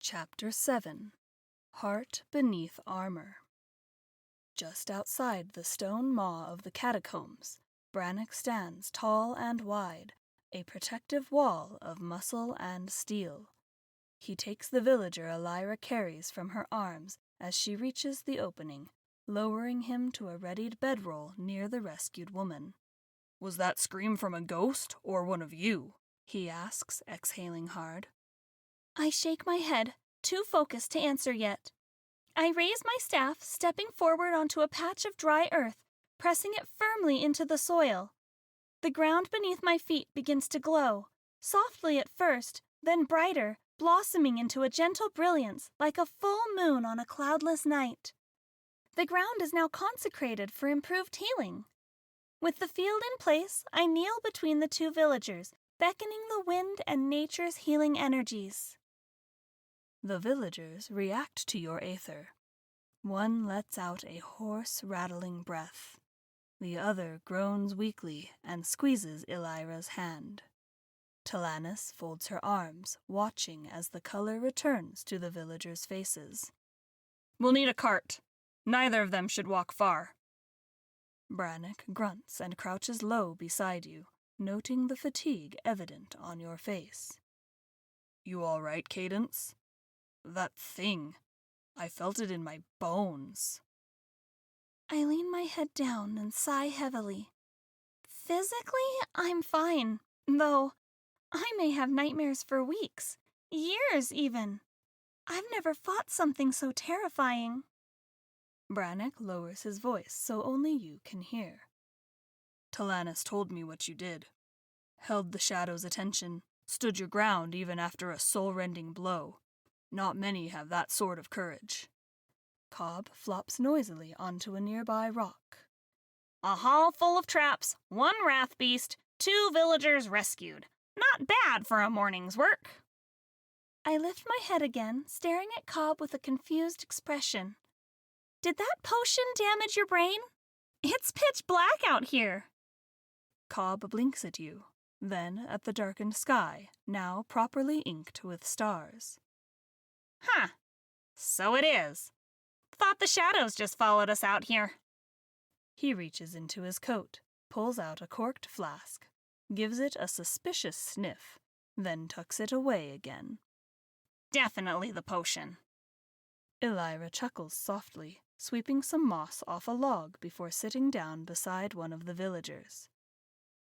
Chapter 7 Heart Beneath Armor. Just outside the stone maw of the catacombs, Brannock stands tall and wide, a protective wall of muscle and steel. He takes the villager Elira carries from her arms as she reaches the opening, lowering him to a readied bedroll near the rescued woman. "Was that scream from a ghost, or one of you?" he asks, exhaling hard. I shake my head, too focused to answer yet. I raise my staff, stepping forward onto a patch of dry earth, pressing it firmly into the soil. The ground beneath my feet begins to glow, softly at first, then brighter, blossoming into a gentle brilliance like a full moon on a cloudless night. The ground is now consecrated for improved healing. With the field in place, I kneel between the two villagers, beckoning the wind and nature's healing energies. The villagers react to your aether. One lets out a hoarse, rattling breath. The other groans weakly and squeezes Elira's hand. Talanis folds her arms, watching as the color returns to the villagers' faces. "We'll need a cart. Neither of them should walk far." Brannock grunts and crouches low beside you, noting the fatigue evident on your face. "You all right, Cadence? That thing. I felt it in my bones." I lean my head down and sigh heavily. Physically, I'm fine, though I may have nightmares for weeks, years even. I've never fought something so terrifying. Brannock lowers his voice so only you can hear. "Talanis told me what you did. Held the Shadow's attention, stood your ground even after a soul-rending blow. Not many have that sort of courage." Cobb flops noisily onto a nearby rock. "A hall full of traps, one wrath beast, 2 villagers rescued. Not bad for a morning's work." I lift my head again, staring at Cobb with a confused expression. Did that potion damage your brain? It's pitch black out here. Cobb blinks at you, then at the darkened sky, now properly inked with stars. "Huh. So it is. Thought the shadows just followed us out here." He reaches into his coat, pulls out a corked flask, gives it a suspicious sniff, then tucks it away again. "Definitely the potion." Elira chuckles softly, sweeping some moss off a log before sitting down beside one of the villagers.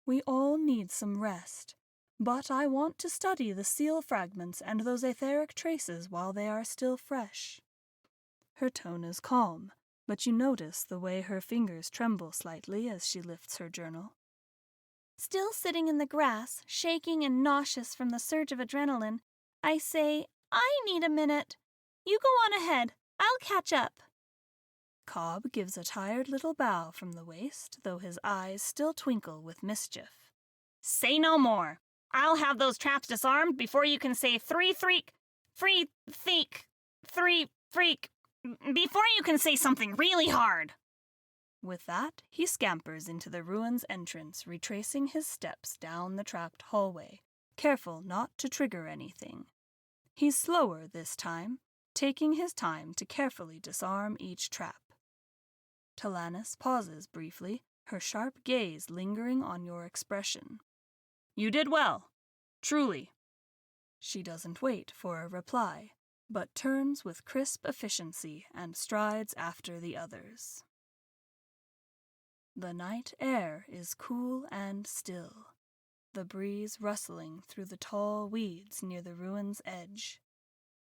"We all need some rest, but I want to study the seal fragments and those etheric traces while they are still fresh." Her tone is calm, but you notice the way her fingers tremble slightly as she lifts her journal. Still sitting in the grass, shaking and nauseous from the surge of adrenaline, I say, I need a minute. You go on ahead. I'll catch up. Cobb gives a tired little bow from the waist, though his eyes still twinkle with mischief. "Say no more. I'll have those traps disarmed before you can say free freak, before you can say something really hard." With that, he scampers into the ruin's entrance, retracing his steps down the trapped hallway, careful not to trigger anything. He's slower this time, taking his time to carefully disarm each trap. Talanis pauses briefly, her sharp gaze lingering on your expression. "You did well. Truly." She doesn't wait for a reply, but turns with crisp efficiency and strides after the others. The night air is cool and still, the breeze rustling through the tall weeds near the ruin's edge.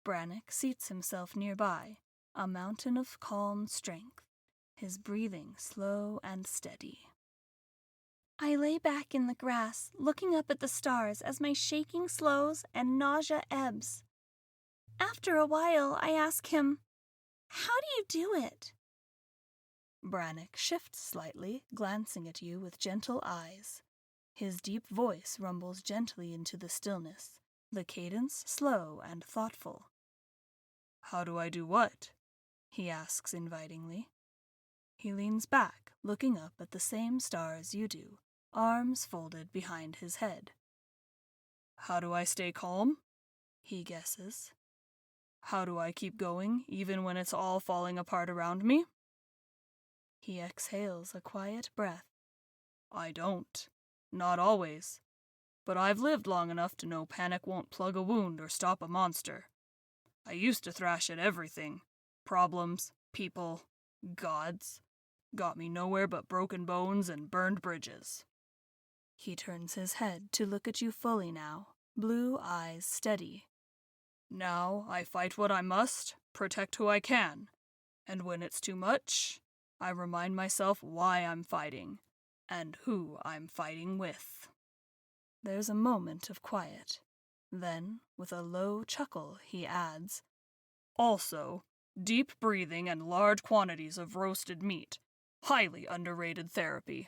Brannock seats himself nearby, a mountain of calm strength, his breathing slow and steady. I lay back in the grass, looking up at the stars as my shaking slows and nausea ebbs. After a while, I ask him, "How do you do it?" Brannock shifts slightly, glancing at you with gentle eyes. His deep voice rumbles gently into the stillness, the cadence slow and thoughtful. "How do I do what?" he asks invitingly. He leans back, looking up at the same stars you do, arms folded behind his head. "How do I stay calm?" he guesses. How do I keep going, even when it's all falling apart around me? He exhales a quiet breath. I don't. Not always. But I've lived long enough to know panic won't plug a wound or stop a monster. I used to thrash at everything. Problems, people, gods. Got me nowhere but broken bones and burned bridges. He turns his head to look at you fully now, blue eyes steady. Now I fight what I must, protect who I can. And when it's too much, I remind myself why I'm fighting, and who I'm fighting with. There's a moment of quiet. Then, with a low chuckle, he adds, Also, deep breathing and large quantities of roasted meat. Highly underrated therapy.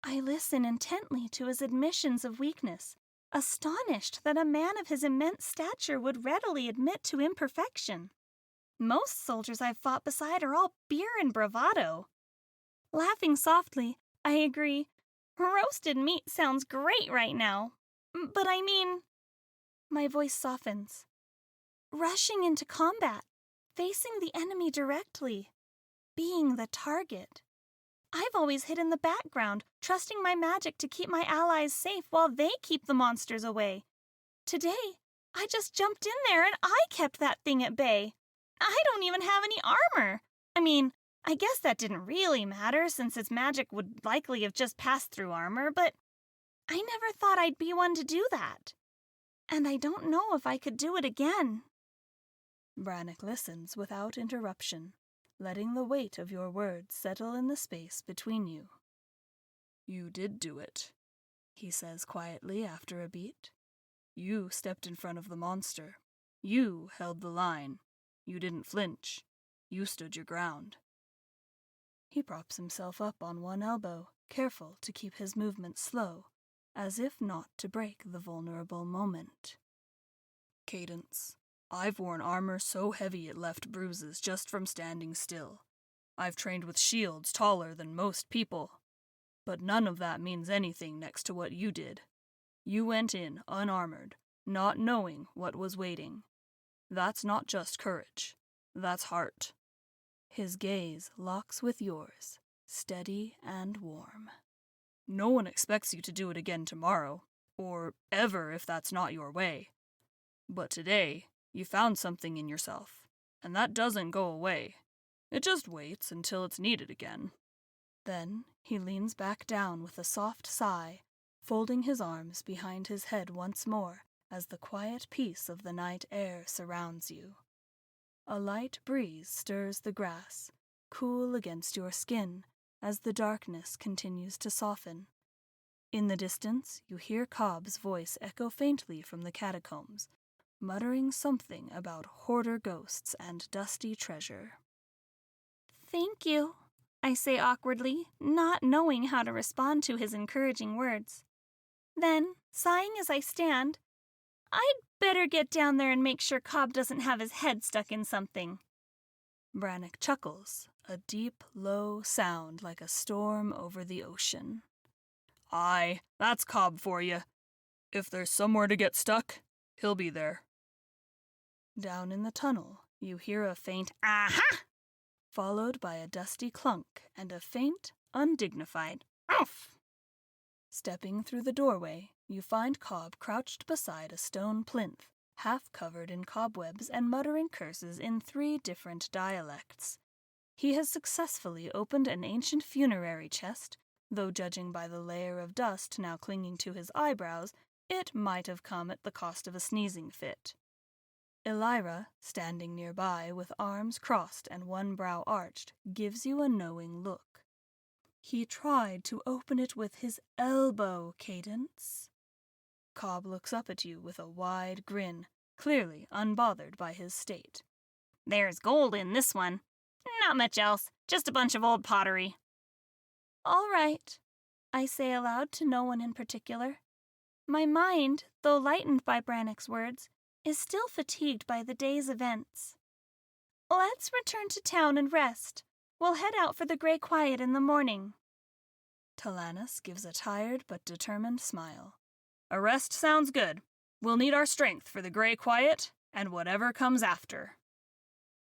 I listen intently to his admissions of weakness, astonished that a man of his immense stature would readily admit to imperfection. Most soldiers I've fought beside are all beer and bravado. Laughing softly, I agree, roasted meat sounds great right now. But I mean... My voice softens. Rushing into combat, facing the enemy directly, being the target. I've always hid in the background, trusting my magic to keep my allies safe while they keep the monsters away. Today, I just jumped in there and I kept that thing at bay. I don't even have any armor. I mean, I guess that didn't really matter since its magic would likely have just passed through armor, but I never thought I'd be one to do that. And I don't know if I could do it again. Brannock listens without interruption, letting the weight of your words settle in the space between you. You did do it, he says quietly after a beat. You stepped in front of the monster. You held the line. You didn't flinch. You stood your ground. He props himself up on one elbow, careful to keep his movements slow, as if not to break the vulnerable moment. Cadence, I've worn armor so heavy it left bruises just from standing still. I've trained with shields taller than most people. But none of that means anything next to what you did. You went in unarmored, not knowing what was waiting. That's not just courage. That's heart. His gaze locks with yours, steady and warm. No one expects you to do it again tomorrow, or ever if that's not your way. But today, you found something in yourself, and that doesn't go away. It just waits until it's needed again. Then he leans back down with a soft sigh, folding his arms behind his head once more as the quiet peace of the night air surrounds you. A light breeze stirs the grass, cool against your skin, as the darkness continues to soften. In the distance, you hear Cobb's voice echo faintly from the catacombs, muttering something about hoarder ghosts and dusty treasure. Thank you, I say awkwardly, not knowing how to respond to his encouraging words. Then, sighing as I stand, I'd better get down there and make sure Cobb doesn't have his head stuck in something. Brannock chuckles, a deep, low sound like a storm over the ocean. Aye, that's Cobb for you. If there's somewhere to get stuck, he'll be there. Down in the tunnel, you hear a faint Aha! followed by a dusty clunk and a faint, undignified Oof! Stepping through the doorway, you find Cobb crouched beside a stone plinth, half covered in cobwebs and muttering curses in 3 different dialects. He has successfully opened an ancient funerary chest, though judging by the layer of dust now clinging to his eyebrows, it might have come at the cost of a sneezing fit. Elira, standing nearby with arms crossed and one brow arched, gives you a knowing look. He tried to open it with his elbow, Cadence. Cobb looks up at you with a wide grin, clearly unbothered by his state. There's gold in this one. Not much else, just a bunch of old pottery. All right, I say aloud to no one in particular. My mind, though lightened by Brannock's words, is still fatigued by the day's events. Let's return to town and rest. We'll head out for the Grey Quiet in the morning. Talanis gives a tired but determined smile. A rest sounds good. We'll need our strength for the Grey Quiet and whatever comes after.